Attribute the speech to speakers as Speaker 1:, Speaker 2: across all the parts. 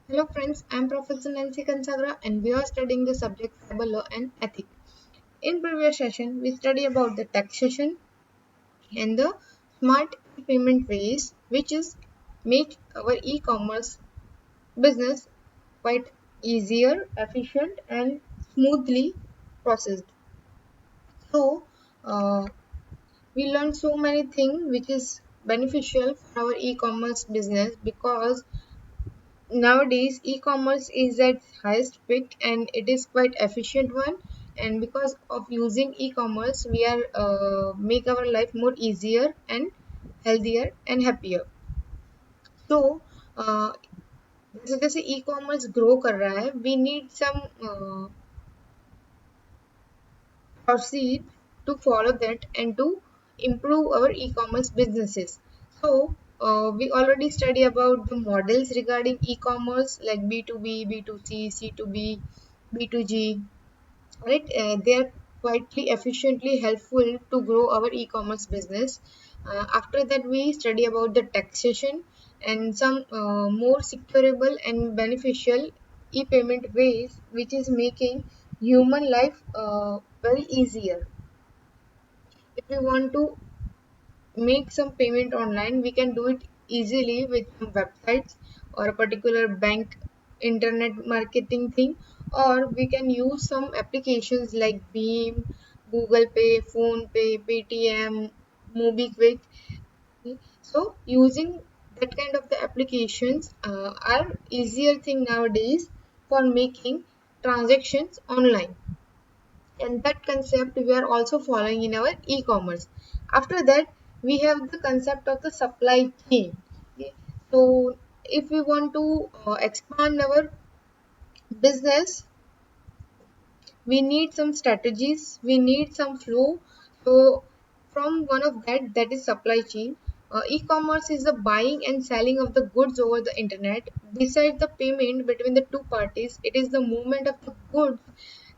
Speaker 1: Hello friends, I am Professor Nancy Kansagra and we are studying the subject cyber law and ethics. In previous session, we study about the taxation and the smart payment ways which is make our e-commerce business quite easier, efficient and smoothly processed. So, uh, we learned so many things which is beneficial for our e-commerce business because nowadays e-commerce is at highest peak and it is quite efficient one, and because of using e-commerce we are make our life more easier and healthier and happier. So जैसे जैसे e-commerce grow कर रहा है we need some proceed to follow that and to improve our e-commerce businesses. So we already study about the models regarding e-commerce like B2B, B2C, C2B, B2G, right? They are quietly efficiently helpful to grow our e-commerce business. After that, we study about the taxation and some more securable and beneficial e-payment ways, which is making human life very easier. If we want to make some payment online, we can do it easily with some websites or a particular bank internet marketing thing, or we can use some applications like Beam, Google Pay, Phone Pay, Paytm, MobiQuick. So using that kind of the applications are easier thing nowadays for making transactions online, and that concept we are also following in our e-commerce. After that, we have the concept of the supply chain. Okay. So if we want to expand our business, we need some strategies, we need some flow. So from one of that is supply chain. E-commerce is the buying and selling of the goods over the internet. Besides the payment between the two parties, it is the movement of the goods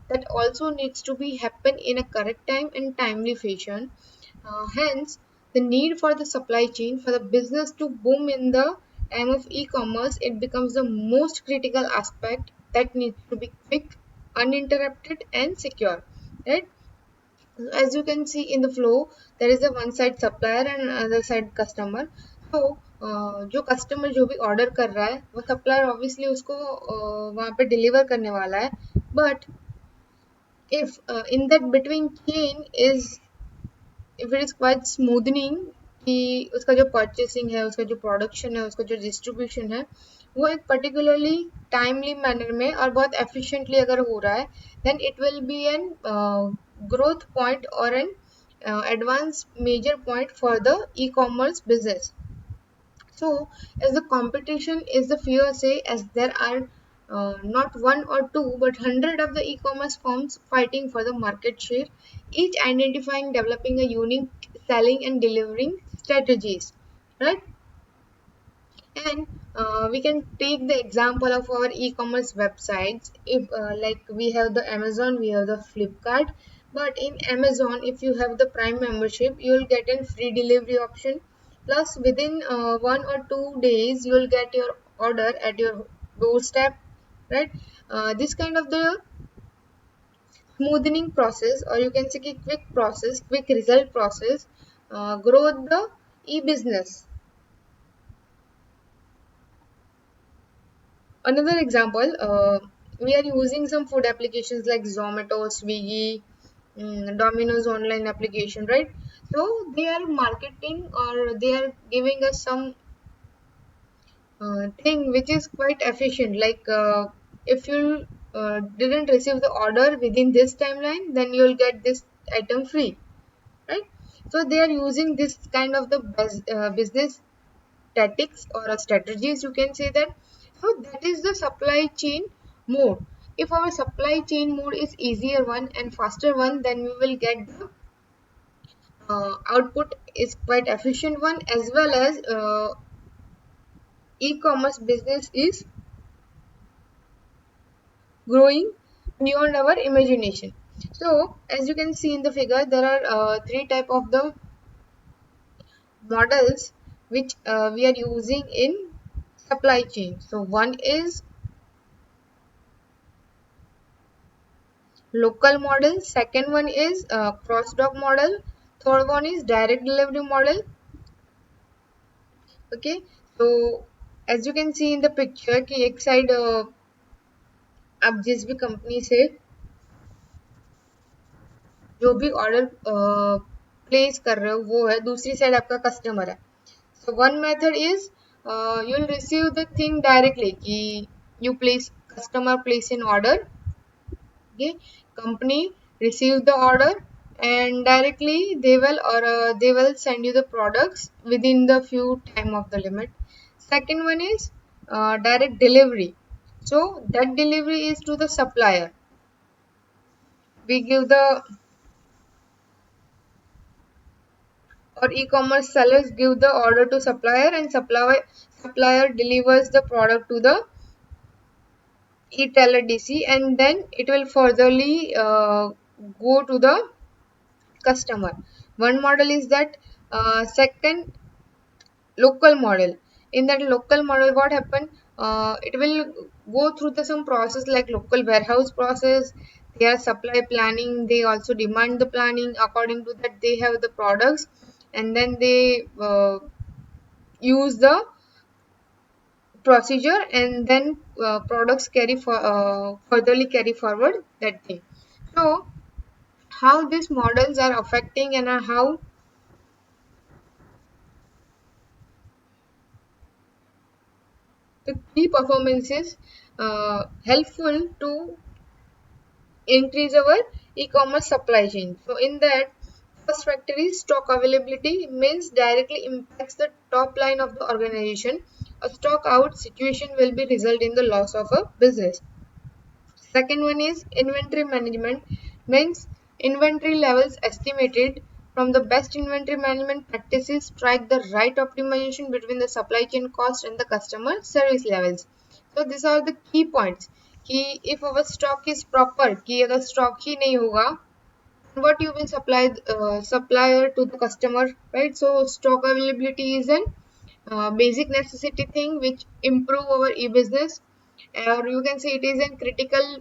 Speaker 1: that also needs to be happen in a correct time and timely fashion. Hence, the need for the supply chain for the business to boom in the time of e-commerce, it becomes the most critical aspect that needs to be quick, uninterrupted, and secure. Right? As you can see in the flow, there is a one side supplier and another side customer. So जो customer जो भी order कर रहा है वो supplier obviously उसको वहाँ पे डिलीवर करने वाला है. But if in that between chain is, if it is quite smoothing कि उसका जो purchasing है, उसका जो production है, उसका जो distribution है, वो एक particularly timely manner में और बहुत efficiently अगर हो रहा है, then it will be an growth point or an advanced major point for the e-commerce business. So, as the competition is the fear say, as there are not one or two but hundred of the e-commerce firms fighting for the market share, each identifying, developing a unique selling and delivering strategies, right? And we can take the example of our e-commerce websites. If like we have the Amazon, we have the Flipkart. But in Amazon, if you have the Prime membership, you will get a free delivery option. Plus, within 1 or 2 days, you will get your order at your doorstep. Right? This kind of the smoothing process, or you can say quick process, quick result process, grow the e-business. Another example, we are using some food applications like Zomato, Swiggy, Domino's online application, right? So they are marketing or they are giving us some thing which is quite efficient. Like if you didn't receive the order within this timeline, then you will get this item free, right? So they are using this kind of the business tactics or strategies, you can say that. So that is the supply chain mode. If our supply chain mode is easier one and faster one, then we will get the output is quite efficient one, as well as e-commerce business is growing beyond our imagination. So as you can see in the figure, there are three type of the models which we are using in supply chain. So one is local model. Second one is cross dock model. Third one is direct delivery model. Okay, so as you can see in the picture कि एक side आप जिस भी company से जो भी order place कर रहे हो वो है, दूसरी साइड आपका कस्टमर है. So one method is you'll receive the thing directly कि you place customer place an order. Okay, company receive the order and directly they will send you the products within the few time of the limit. Second one is direct delivery. So that delivery is to the supplier. We give the or e-commerce sellers give the order to supplier and supplier delivers the product to the e-tailer DC and then it will furtherly go to the customer. One model is that. Second, local model. In that local model what happened, it will go through the some process like local warehouse process, their supply planning, they also demand the planning, according to that they have the products and then they use the procedure and then products carry for furtherly carry forward that thing. So how these models are affecting and how the key performances helpful to increase our e-commerce supply chain. So in that, first factor is stock availability, means directly impacts the top line of the organization. A stock out situation will be result in the loss of a business. Second one is inventory management, means inventory levels estimated from the best inventory management practices strike the right optimization between the supply chain cost and the customer service levels. So these are the key points कि if our stock is proper, कि अगर stock ही नहीं होगा, what you will supply supplier to the customer, right? So stock availability is an basic necessity thing which improve our e-business, or you can say it is a critical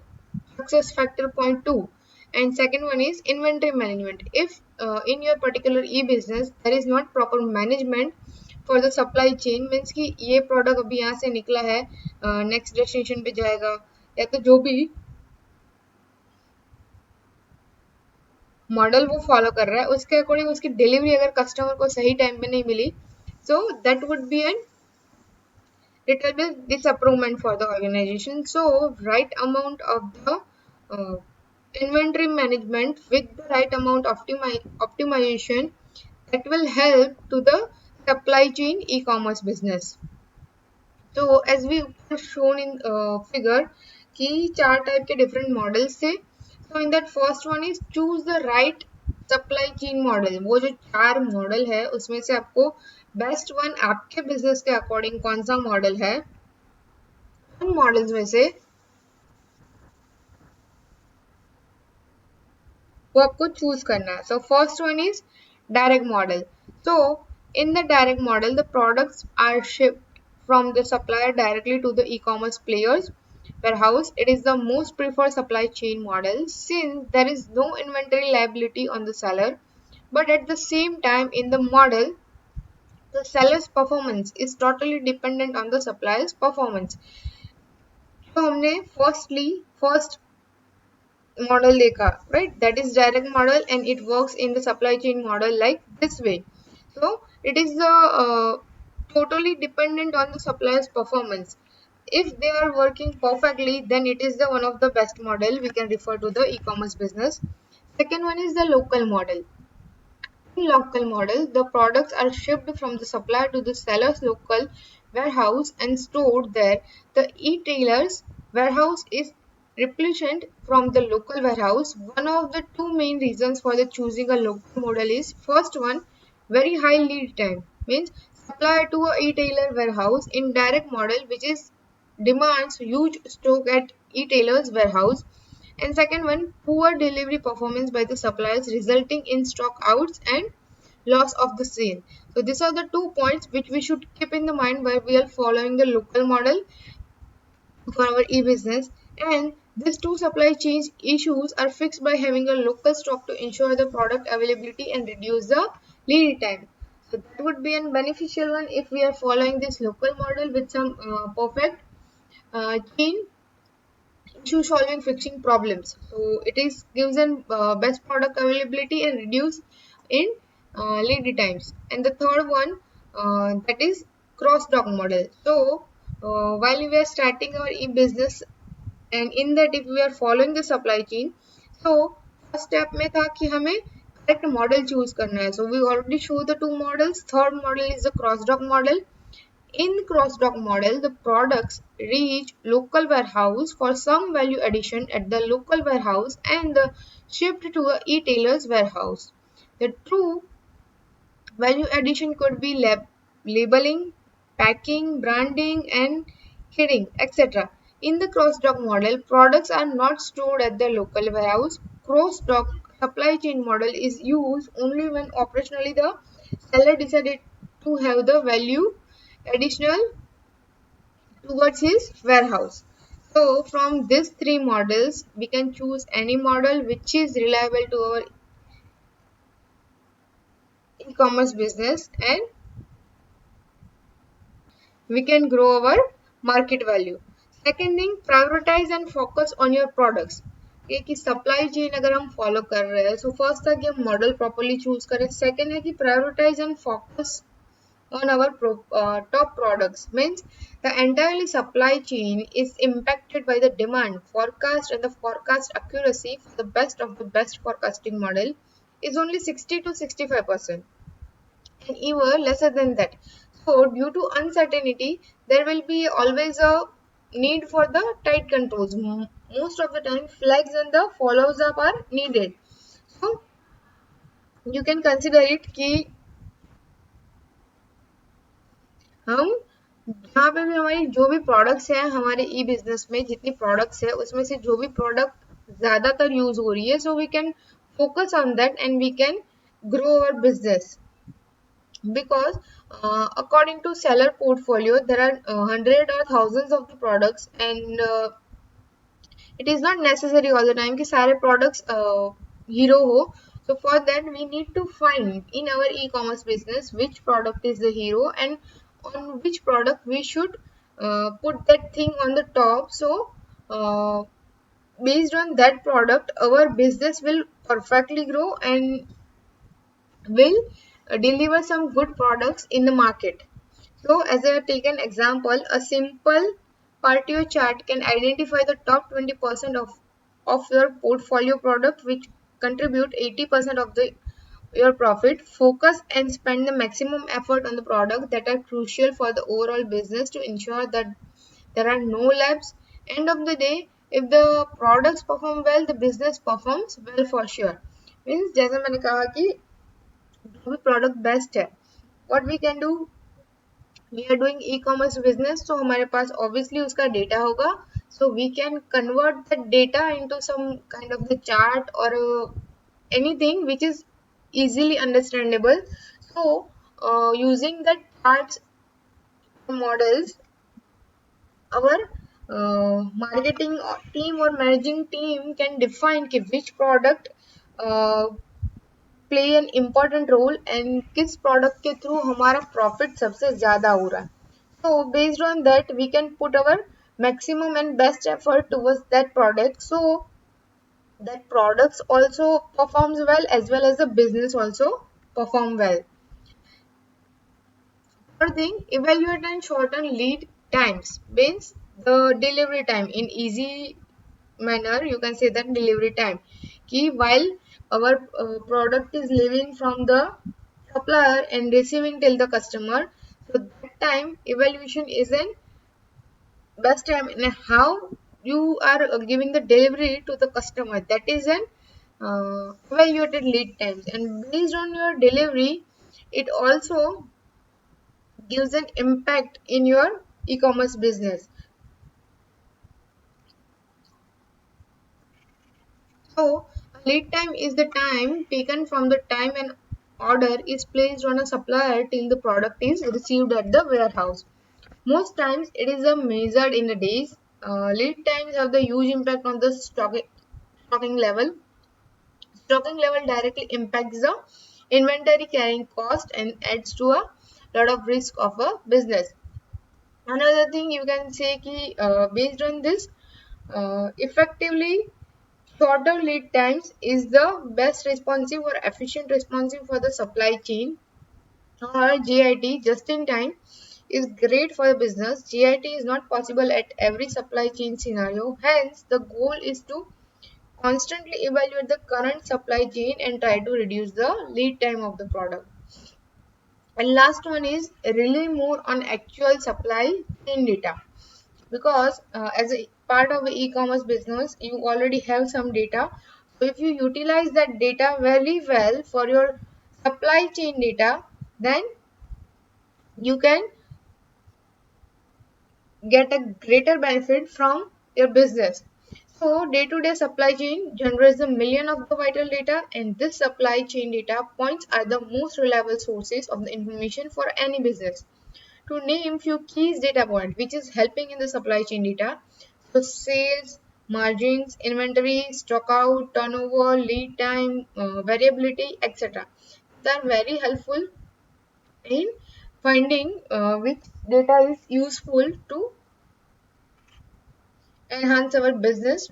Speaker 1: success factor point two. And second one is inventory management. If in your particular e-business there is not proper management for the supply chain, means कि ये product अभी यहाँ से निकला है next destination पे जाएगा या तो जो भी मॉडल वो फॉलो कर रहा है उसके अकॉर्डिंग उसकी डिलीवरी अगर कस्टमर को सही टाइम पे नहीं मिली, so that would be an little bit disapproval for the organization. So right amount of the uh, inventory management with the right amount of optimization that will help to the supply chain e-commerce business. So as we have shown in figure कि चार type के different models थे. So in that first one is choose the right supply chain model. वो जो चार model है उसमें से आपको बेस्ट वन आपके बिजनेस के अकॉर्डिंग कौन सा मॉडल है, उन मॉडल्स में से वो आपको चूज करना है. So first one is direct model. So in the direct model the products are shipped from the supplier directly to the e-commerce players warehouse. It is the most preferred supply chain model since there is no inventory liability on the seller, but at the same time in the model the seller's performance is totally dependent on the supplier's performance. तो हमने first model देखा, right? That is direct model and it works in the supply chain model like this way. So it is the totally dependent on the supplier's performance. If they are working perfectly, then it is the one of the best model we can refer to the e-commerce business. Second one is the local model. In local model, the products are shipped from the supplier to the seller's local warehouse and stored there. The e-tailer's warehouse is replenished from the local warehouse. One of the two main reasons for the choosing a local model is first one, very high lead time, means supplier to a e-tailer warehouse in direct model which is demands huge stock at e-tailer's warehouse, and second one, poor delivery performance by the suppliers resulting in stock outs and loss of the sale. So these are the 2 points which we should keep in the mind while we are following the local model for our e-business. And These two supply chain issues are fixed by having a local stock to ensure the product availability and reduce the lead time. So that would be a beneficial one if we are following this local model with some perfect chain issue solving fixing problems. So it is gives an best product availability and reduce in lead times. And the third one, that is cross dock model. So while we are starting our e-business, and in that if we are following the supply chain, so first step में था कि हमें correct model choose करना है. So we already show the two models. Third model is the cross dock model. In cross-dock model, the products reach local warehouse for some value addition at the local warehouse and shipped to a e-tailer's warehouse. The true value addition could be labeling, packing, branding, and kitting, etc. In the cross-dock model, products are not stored at the local warehouse. Cross-dock supply chain model is used only when operationally the seller decided to have the value additional towards his warehouse. So from these three models, we can choose any model which is reliable to our e-commerce business, and we can grow our market value. Second thing, prioritize and focus on your products. ये कि supply chain अगर हम follow कर रहे हैं, so first था कि हम मॉडल प्रॉपरली चूज करें. सेकंड है कि prioritise and focus on our top products. Means the entirely supply chain is impacted by the demand forecast, and the forecast accuracy for the best of the best forecasting model is only 60 to 65%, and even lesser than that. So due to uncertainty, there will be always a need for the tight controls. Most of the time flags and the follows up are needed. So you can consider it कि हम जहाँ पे भी हमारी जो भी products हैं हमारे ई बिजनेस में, जितनी प्रोडक्ट्स है उसमें से जो भी प्रोडक्ट ज्यादातर यूज हो रही है, so we can focus on that and we can grow our business. Because according to seller portfolio there are hundred or thousands of the products, and it is not necessary all the time कि सारे products hero हो. So for that we need to find in our e-commerce business which product is the hero and on which product we should put that thing on the top. So uh, based on that product our business will perfectly grow and will deliver some good products in the market. So as I have taken example, a simple Partio chart can identify the top 20% of your portfolio product which contribute 80% of the your profit. Focus and spend the maximum effort on the product that are crucial for the overall business to ensure that there are no lapses. End of the day, if the products perform well, the business performs well for sure. Means जैसे मैंने कहा कि जो भी product best है, what we can do, we are doing e-commerce business, so हमारे पास obviously उसका data होगा. So we can convert that data into some kind of the chart or anything which is easily understandable. So using that charts models, our marketing team or managing team can define कि which product uh, play an important role and किस product के through हमारा profit सबसे ज़्यादा हो रहा है. So based on that we can put our maximum and best effort towards that product, so that products also performs well as the business also perform well. Third thing, evaluate and shorten lead times. Means the delivery time in easy manner, you can say that delivery time कि while our product is leaving from the supplier and receiving till the customer, so that time evaluation is an best time and how you are giving the delivery to the customer, that is an evaluated lead times. And based on your delivery it also gives an impact in your e-commerce business. So lead time is the time taken from the time an order is placed on a supplier till the product is received at the warehouse. Most times it is measured in the days, lead times have the huge impact on the stocking level. Stocking level directly impacts the inventory carrying cost and adds to a lot of risk of a business. Another thing you can say ki, based on this, effectively shorter lead times is the best responsive or efficient responsive for the supply chain, or JIT, just in time, is great for the business. JIT is not possible at every supply chain scenario. Hence, the goal is to constantly evaluate the current supply chain and try to reduce the lead time of the product. And last one is rely more on actual supply chain data, because as a part of the e-commerce business you already have some data. So if you utilize that data very well for your supply chain data, then you can get a greater benefit from your business. So day-to-day supply chain generates a million of the vital data, and this supply chain data points are the most reliable sources of the information for any business. To name few key data points which is helping in the supply chain data, so sales, margins, inventory, stock out, turnover, lead time, variability, etc. They are very helpful in finding which data is useful to enhance our business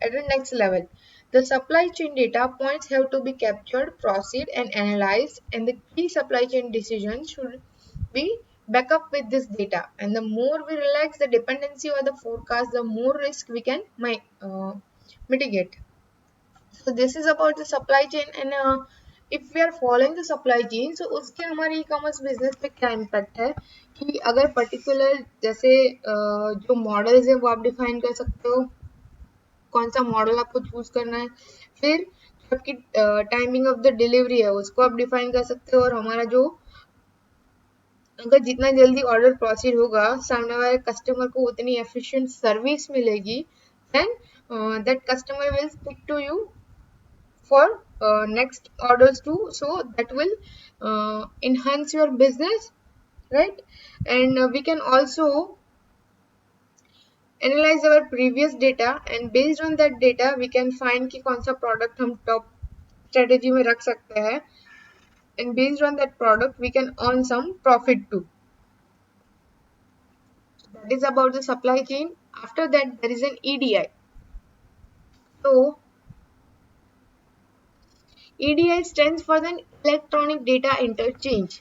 Speaker 1: at the next level. The supply chain data points have to be captured, processed, and analyzed, and the key supply chain decisions should be back up with this data. And the more we relax the dependency or the forecast, the more risk we can mitigate. So this is about the supply chain, and if we are following the supply chain, so उसके हमारे e-commerce business पे क्या impact है कि अगर particular जैसे जो models है वो आप define कर सकते हो, कौन सा मॉडल आपको चूज करना है, फिर जो आपकी टाइमिंग ऑफ द डिलीवरी है उसको आप डिफाइन कर सकते हो, और हमारा जो अगर जितना जल्दी ऑर्डर प्रोसीड होगा सामने वाले कस्टमर को उतनी एफिशिएंट सर्विस मिलेगी, then that customer will stick to you for next orders too, so that will enhance your business, right? And we can also analyze our previous data, and based on that data we can find कि कौन सा product हम top strategy में रख सकते हैं, and based on that product we can earn some profit too. That is about the supply chain. After that there is an EDI. So EDI stands for the electronic data interchange.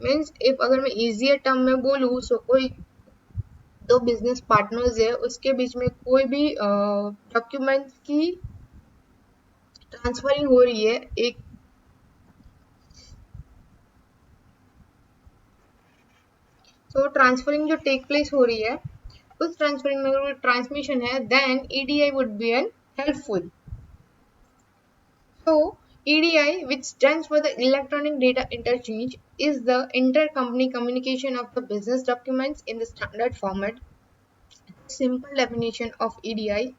Speaker 1: Means if अगर मैं easier term में बोलूँ, so कोई दो business partners है उसके बीच में कोई भी डॉक्यूमेंट्स की ट्रांसफरिंग हो रही है, एक तो ट्रांसफरिंग जो टेक प्लेस हो रही है उस ट्रांसफरिंग में अगर ट्रांसमिशन है, then EDI would be an helpful. So EDI, which stands for the Electronic Data Interchange, is the intercompany communication of the business documents in the standard format. Simple definition of EDI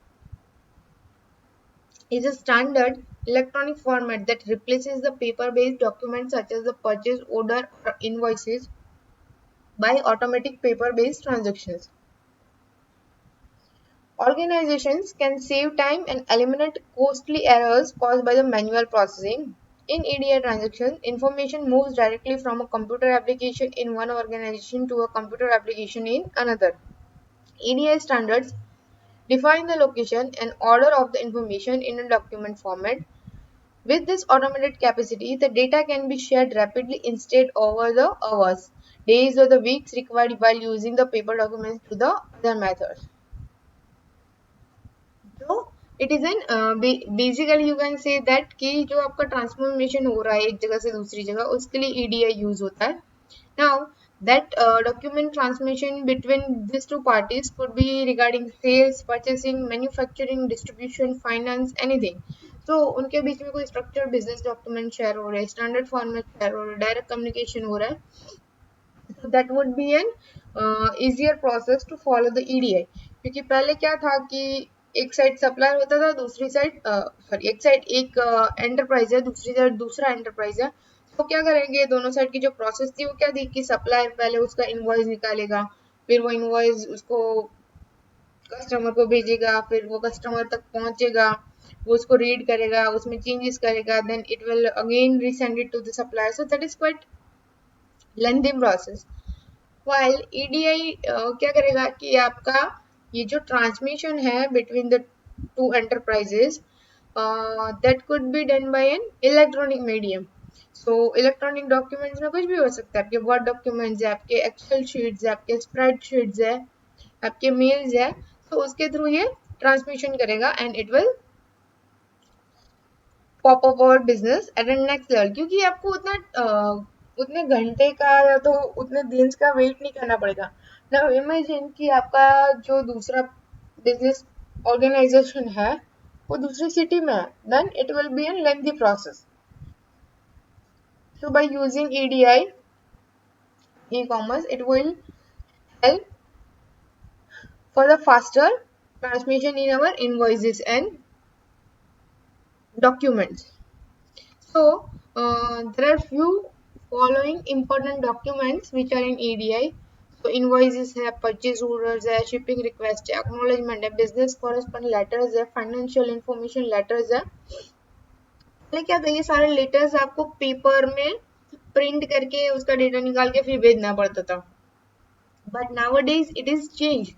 Speaker 1: is a standard electronic format that replaces the paper-based documents such as the purchase order or invoices by automatic paper-based transactions. Organizations can save time and eliminate costly errors caused by the manual processing. In EDI transactions, information moves directly from a computer application in one organization to a computer application in another. EDI standards define the location and order of the information in a document format. With this automated capacity, the data can be shared rapidly instead over the hours, days, or the weeks required while using the paper documents to the other methods. तो it is an basically you can say that कि जो आपका transformation हो रहा है एक जगह से दूसरी जगह, उसके लिए ईडीआई यूज होता है. Now that document transmission between this two parties could be regarding sales, purchasing, manufacturing, distribution, finance, anything. तो उनके बीच में कोई स्ट्रक्चर बिजनेस डॉक्यूमेंट शेयर हो रहा है, स्टैंडर्ड फॉर्मेट शेयर हो रहा है, डायरेक्ट कम्युनिकेशन हो रहा है, so that would be an easier process to follow the EDI. क्योंकि पहले क्या था कि एक साइड सप्लायर होता था, दूसरी साइड सॉरी एक साइड एक एंटरप्राइज है, दूसरी साइड दूसरा एंटरप्राइज है. तो क्या करेंगे, दोनों साइड की जो प्रोसेस थी वो क्या थी कि सप्लायर पहले उसका इनवॉइस निकालेगा, फिर वो इनवॉइस उसको कस्टमर को भेजेगा, फिर वो कस्टमर तक पहुंचेगा, वो उसको रीड करेगा, उसमें चेंजेस करेगा, then it will again resend it to the supplier. So that is quite lengthy process. While EDI क्या करेगा कि आपका ये जो ट्रांसमिशन है between the two enterprises, that could be done by an electronic medium. So electronic documents में कुछ भी हो सकता है. आपके वर्ड डॉक्यूमेंट्स है, आपके एक्सेल शीट्स है, आपके स्प्रेडशीट्स है, आपके मेल्स है. तो उसके थ्रू ये ट्रांसमिशन करेगा and it will pop up our business at an next level. क्योंकि आपको उतने घंटे का या तो उतने दिन का वेट नहीं करना पड़ेगा. नाउ इमेजिन कि आपका जो दूसरा बिजनेस ऑर्गेनाइजेशन है वो दूसरी सिटी में है, then it will be an lengthy process. So by using EDI e-commerce, it will help for the faster transmission in our invoices and documents. So there are few following important documents which are in EDI. So invoices है, purchase orders है, shipping request है, acknowledgement है, business correspondence letters है, financial information letters है. पहले क्या था, ये सारे लेटर्स आपको पेपर में प्रिंट करके उसका डेटा निकाल के फिर भेजना पड़ता था. But nowadays it is change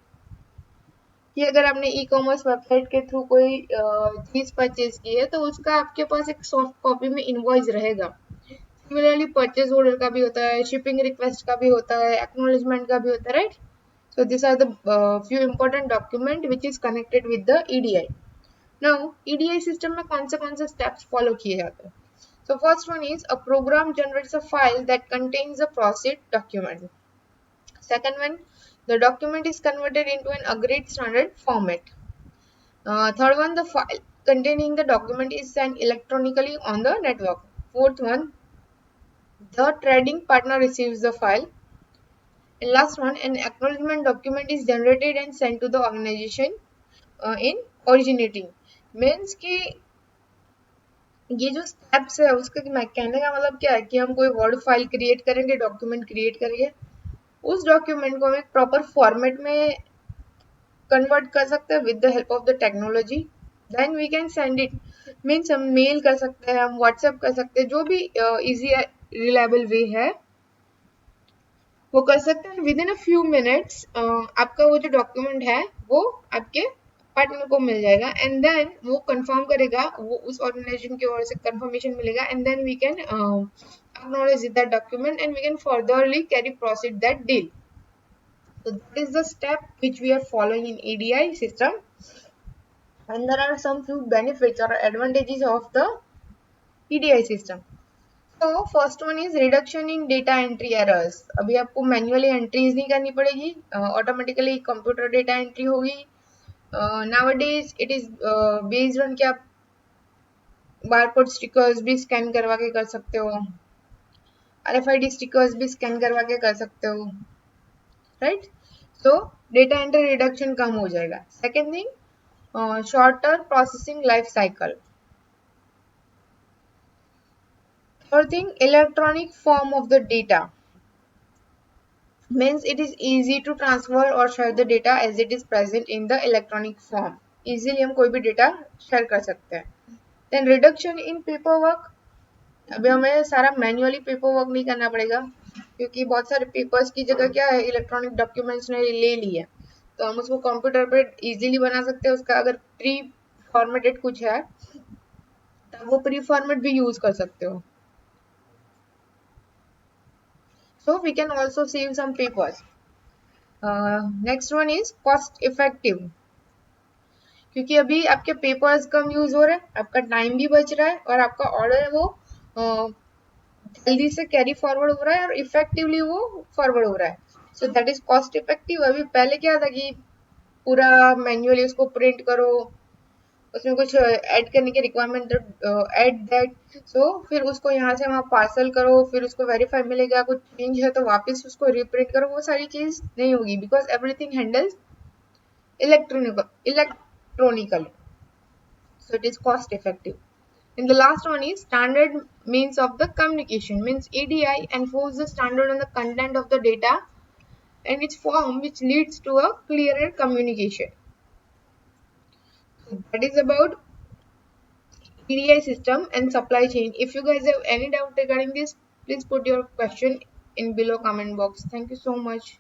Speaker 1: कि अगर आपने ई कॉमर्स वेबसाइट के थ्रू कोई चीज परचेज की है तो उसका आपके पास एक सॉफ्ट कॉपी में इनवॉइस रहेगा. सिमिलरली परचेज ऑर्डर का भी होता है, शिपिंग रिक्वेस्ट का भी होता है, एक्नॉलेजमेंट का भी होता है, right. So this are the few important document which is connected with the EDI. Now EDI system में कौन से स्टेप्स फॉलो किए जाते हैं. So first one is a program generates a file that contains a process document. Second one, the document is converted into an agreed standard format. Third one, the file containing the document is sent electronically on the network. Fourth one, the trading partner receives the file. And last one, an acknowledgement document is generated and sent to the organization in originating. Means कि ये जो steps है उसका कहने का मतलब क्या है कि हम कोई वर्ड फाइल क्रिएट करेंगे, डॉक्यूमेंट क्रिएट करेंगे, उस डॉक्यूमेंट को हम एक प्रॉपर फॉर्मेट में कन्वर्ट कर सकते हैं with the help of the technology. Then we can send it. Means हम मेल कर सकते हैं, हम व्हाट्सएप कर सकते हैं, जो भी इजी रिलायबल वे है वो कर सकते हैं. With in a few minutes आपका वो जो डॉक्यूमेंट है वो आपके पार्टनर को मिल जाएगा एंड देन वो कंफर्म करेगा, वो उस ऑर्गेनाइजेशन की ओर से कंफर्मेशन मिलेगा and then we can acknowledge that document and we can furtherly carry proceed that deal. So that is the step which we are following in EDI system, and there are some few benefits or advantages of the EDI system. So first one is reduction in data entry errors. अभी आपको manually entries नहीं करनी पड़ेगी, automatically computer data entry होगी. nowadays it is based on कि आप barcode stickers भी scan करवा के कर सकते हो, RFID स्टिकर्स भी स्कैन करवा के कर सकते हो, right. So data entry reduction कम हो जाएगा. Second thing, shorter processing life cycle. Third thing, electronic form of the data. means it is easy to transfer or share the data as it is present in the electronic form. easily हम कोई भी data share कर सकते हैं. then reduction in paperwork. अभी हमें सारा manually paper work नहीं करना पड़ेगा क्योंकि बहुत सारे पेपर्स की जगह क्या है, इलेक्ट्रॉनिक डॉक्यूमेंट्स ने ले ली है, तो हम उसको कंप्यूटर पे इजीली बना सकते हैं. उसका अगर प्री फॉर्मेटेड कुछ है तो वो प्री फॉर्मेट भी यूज कर सकते हो. so we can also save some papers. Next one is cost effective. क्योंकि अभी आपके पेपर्स कम यूज हो रहे हैं, आपका टाइम भी बच रहा है और आपका ऑर्डर है वो जल्दी से कैरी फॉरवर्ड हो रहा है और इफेक्टिवली वो फॉरवर्ड हो रहा है. सो दैट इज कॉस्ट इफेक्टिव. अभी पहले क्या था कि पूरा मैन्युअली उसको प्रिंट करो, उसमें कुछ ऐड करने की रिक्वायरमेंट, ऐड दैट, सो फिर उसको यहाँ से वहाँ पार्सल करो, फिर उसको वेरीफाई मिलेगा, कुछ चेंज है तो वापस उसको रिप्रिंट करो, वो सारी चीज नहीं होगी because everything handles electronically. So it is cost effective. And the last one is standard means of the communication. Means EDI enforces the standard on the content of the data and its form which leads to a clearer communication. That is about EDI system and supply chain. If you guys have any doubt regarding this, please put your question in below comment box. Thank you so much.